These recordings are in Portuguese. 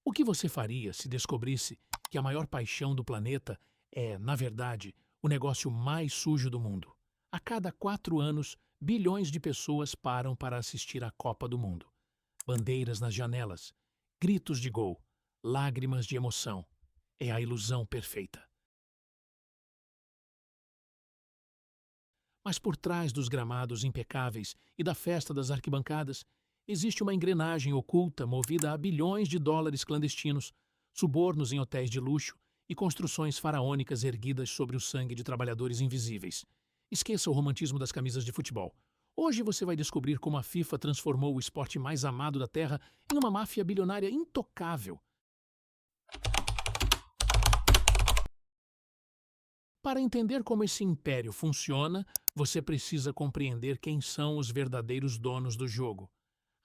O que você faria se descobrisse que a maior paixão do planeta é, na verdade, o negócio mais sujo do mundo? A cada 4 anos, bilhões de pessoas param para assistir à Copa do Mundo. Bandeiras nas janelas, gritos de gol, lágrimas de emoção. É a ilusão perfeita. Mas por trás dos gramados impecáveis e da festa das arquibancadas, existe uma engrenagem oculta movida a bilhões de dólares clandestinos, subornos em hotéis de luxo e construções faraônicas erguidas sobre o sangue de trabalhadores invisíveis. Esqueça o romantismo das camisas de futebol. Hoje você vai descobrir como a FIFA transformou o esporte mais amado da Terra em uma máfia bilionária intocável. Para entender como esse império funciona, você precisa compreender quem são os verdadeiros donos do jogo.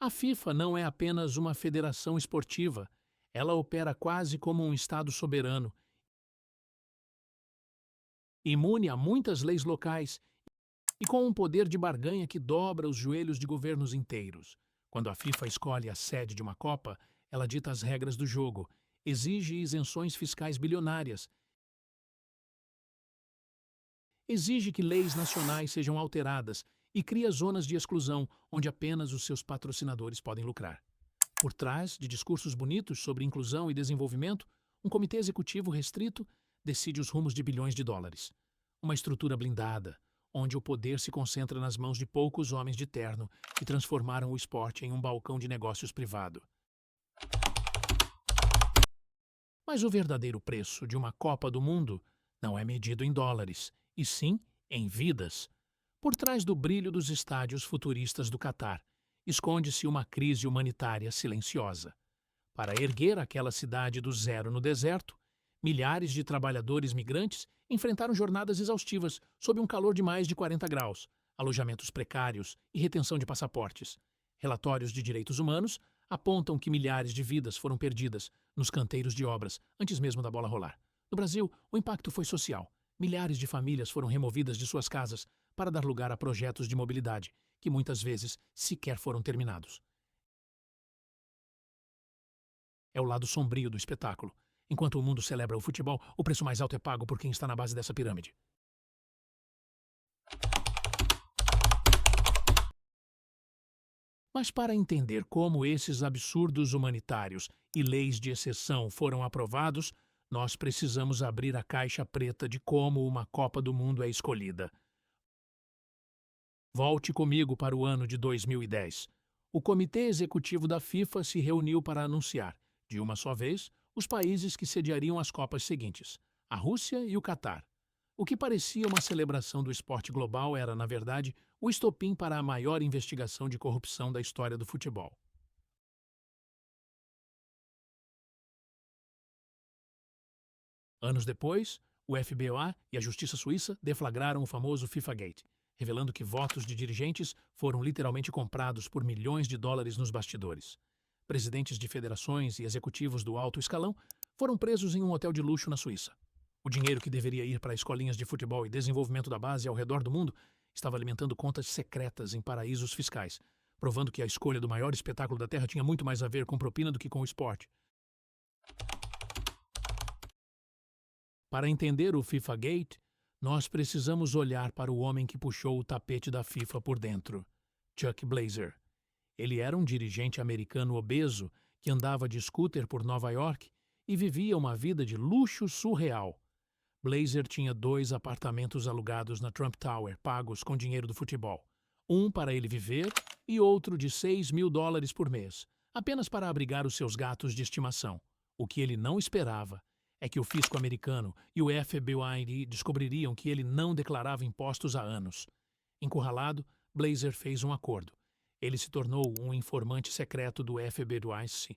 A FIFA não é apenas uma federação esportiva. Ela opera quase como um Estado soberano, imune a muitas leis locais e com um poder de barganha que dobra os joelhos de governos inteiros. Quando a FIFA escolhe a sede de uma Copa, ela dita as regras do jogo, exige isenções fiscais bilionárias, exige que leis nacionais sejam alteradas e cria zonas de exclusão onde apenas os seus patrocinadores podem lucrar. Por trás de discursos bonitos sobre inclusão e desenvolvimento, um comitê executivo restrito decide os rumos de bilhões de dólares. Uma estrutura blindada, onde o poder se concentra nas mãos de poucos homens de terno que transformaram o esporte em um balcão de negócios privado. Mas o verdadeiro preço de uma Copa do Mundo não é medido em dólares, e sim em vidas. Por trás do brilho dos estádios futuristas do Catar, esconde-se uma crise humanitária silenciosa. Para erguer aquela cidade do zero no deserto, milhares de trabalhadores migrantes enfrentaram jornadas exaustivas sob um calor de mais de 40 graus, alojamentos precários e retenção de passaportes. Relatórios de direitos humanos apontam que milhares de vidas foram perdidas nos canteiros de obras antes mesmo da bola rolar. No Brasil, o impacto foi social. Milhares de famílias foram removidas de suas casas para dar lugar a projetos de mobilidade, que muitas vezes sequer foram terminados. É o lado sombrio do espetáculo. Enquanto o mundo celebra o futebol, o preço mais alto é pago por quem está na base dessa pirâmide. Mas para entender como esses absurdos humanitários e leis de exceção foram aprovados, nós precisamos abrir a caixa preta de como uma Copa do Mundo é escolhida. Volte comigo para o ano de 2010. O Comitê Executivo da FIFA se reuniu para anunciar, de uma só vez, os países que sediariam as Copas seguintes, a Rússia e o Catar. O que parecia uma celebração do esporte global era, na verdade, o estopim para a maior investigação de corrupção da história do futebol. Anos depois, o FBOA e a Justiça Suíça deflagraram o famoso FIFA-Gate, revelando que votos de dirigentes foram literalmente comprados por milhões de dólares nos bastidores. Presidentes de federações e executivos do alto escalão foram presos em um hotel de luxo na Suíça. O dinheiro que deveria ir para escolinhas de futebol e desenvolvimento da base ao redor do mundo estava alimentando contas secretas em paraísos fiscais, provando que a escolha do maior espetáculo da Terra tinha muito mais a ver com propina do que com o esporte. Para entender o FIFA Gate, nós precisamos olhar para o homem que puxou o tapete da FIFA por dentro, Chuck Blazer. Ele era um dirigente americano obeso que andava de scooter por Nova York e vivia uma vida de luxo surreal. Blazer tinha 2 apartamentos alugados na Trump Tower, pagos com dinheiro do futebol. Um para ele viver e outro de $6.000 por mês, apenas para abrigar os seus gatos de estimação. O que ele não esperava é que o fisco americano e o FBI descobririam que ele não declarava impostos há anos. Encurralado, Blazer fez um acordo. Ele se tornou um informante secreto do FBI.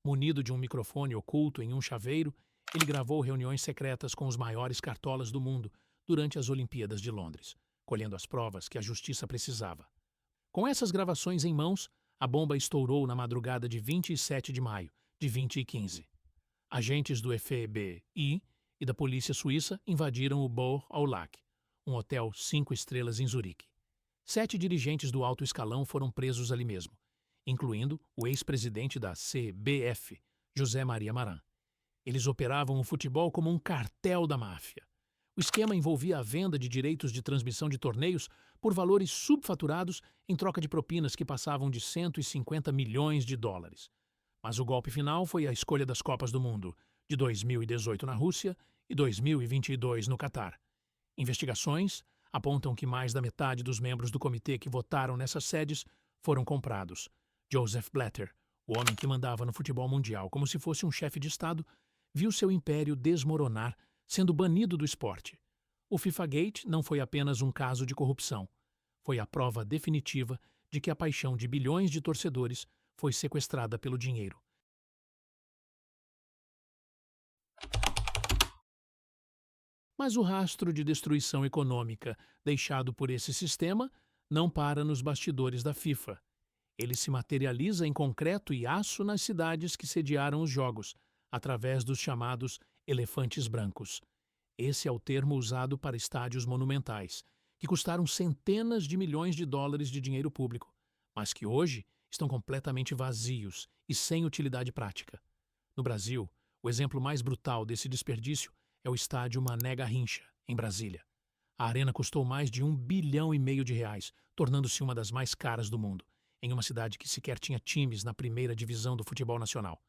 Munido de um microfone oculto em um chaveiro, ele gravou reuniões secretas com os maiores cartolas do mundo durante as Olimpíadas de Londres, colhendo as provas que a justiça precisava. Com essas gravações em mãos, a bomba estourou na madrugada de 27 de maio de 2015. Agentes do FBI e da polícia suíça invadiram o Burj Al Arab, um hotel 5 estrelas em Zurique. 7 dirigentes do alto escalão foram presos ali mesmo, incluindo o ex-presidente da CBF, José Maria Maran. Eles operavam o futebol como um cartel da máfia. O esquema envolvia a venda de direitos de transmissão de torneios por valores subfaturados em troca de propinas que passavam de 150 milhões de dólares. Mas o golpe final foi a escolha das Copas do Mundo, de 2018 na Rússia e 2022 no Catar. Investigações apontam que mais da metade dos membros do comitê que votaram nessas sedes foram comprados. Joseph Blatter, o homem que mandava no futebol mundial como se fosse um chefe de Estado, viu seu império desmoronar, sendo banido do esporte. O FIFA-Gate não foi apenas um caso de corrupção. Foi a prova definitiva de que a paixão de bilhões de torcedores foi sequestrada pelo dinheiro. Mas o rastro de destruição econômica deixado por esse sistema não para nos bastidores da FIFA. Ele se materializa em concreto e aço nas cidades que sediaram os jogos, através dos chamados elefantes brancos. Esse é o termo usado para estádios monumentais, que custaram centenas de milhões de dólares de dinheiro público, mas que hoje estão completamente vazios e sem utilidade prática. No Brasil, o exemplo mais brutal desse desperdício é o estádio Mané Garrincha, em Brasília. A arena custou mais de R$1,5 bilhão, tornando-se uma das mais caras do mundo, em uma cidade que sequer tinha times na primeira divisão do futebol nacional.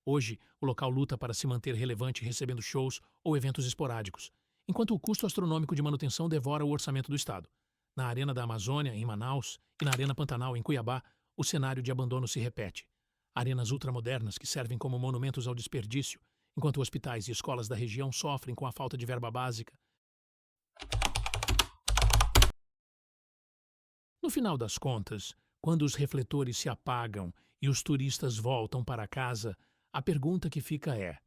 Hoje, o local luta para se manter relevante recebendo shows ou eventos esporádicos, enquanto o custo astronômico de manutenção devora o orçamento do Estado. Na Arena da Amazônia, em Manaus, e na Arena Pantanal, em Cuiabá, o cenário de abandono se repete. Arenas ultramodernas que servem como monumentos ao desperdício, enquanto hospitais e escolas da região sofrem com a falta de verba básica. No final das contas, quando os refletores se apagam e os turistas voltam para casa, a pergunta que fica é: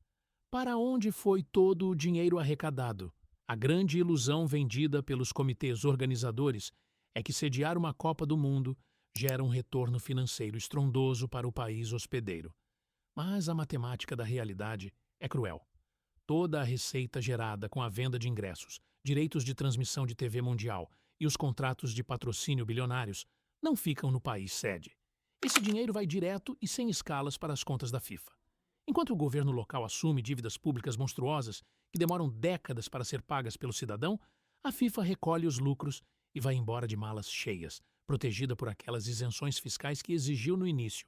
para onde foi todo o dinheiro arrecadado? A grande ilusão vendida pelos comitês organizadores é que sediar uma Copa do Mundo gera um retorno financeiro estrondoso para o país hospedeiro. Mas a matemática da realidade é cruel. Toda a receita gerada com a venda de ingressos, direitos de transmissão de TV mundial e os contratos de patrocínio bilionários não ficam no país sede. Esse dinheiro vai direto e sem escalas para as contas da FIFA. Enquanto o governo local assume dívidas públicas monstruosas que demoram décadas para ser pagas pelo cidadão, a FIFA recolhe os lucros e vai embora de malas cheias, protegida por aquelas isenções fiscais que exigiu no início.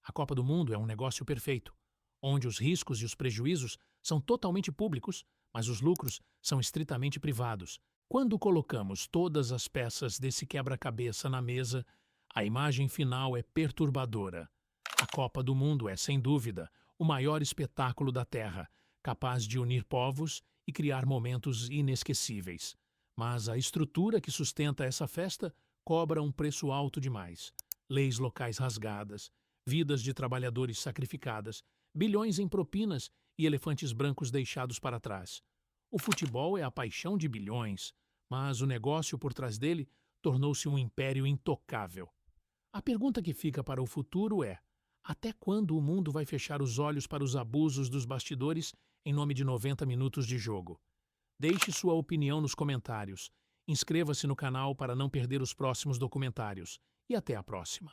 A Copa do Mundo é um negócio perfeito, onde os riscos e os prejuízos são totalmente públicos, mas os lucros são estritamente privados. Quando colocamos todas as peças desse quebra-cabeça na mesa, a imagem final é perturbadora. A Copa do Mundo é, sem dúvida, o maior espetáculo da Terra, capaz de unir povos e criar momentos inesquecíveis. Mas a estrutura que sustenta essa festa cobra um preço alto demais. Leis locais rasgadas, vidas de trabalhadores sacrificadas, bilhões em propinas e elefantes brancos deixados para trás. O futebol é a paixão de bilhões, mas o negócio por trás dele tornou-se um império intocável. A pergunta que fica para o futuro é: até quando o mundo vai fechar os olhos para os abusos dos bastidores em nome de 90 minutos de jogo? Deixe sua opinião nos comentários. Inscreva-se no canal para não perder os próximos documentários. E até a próxima.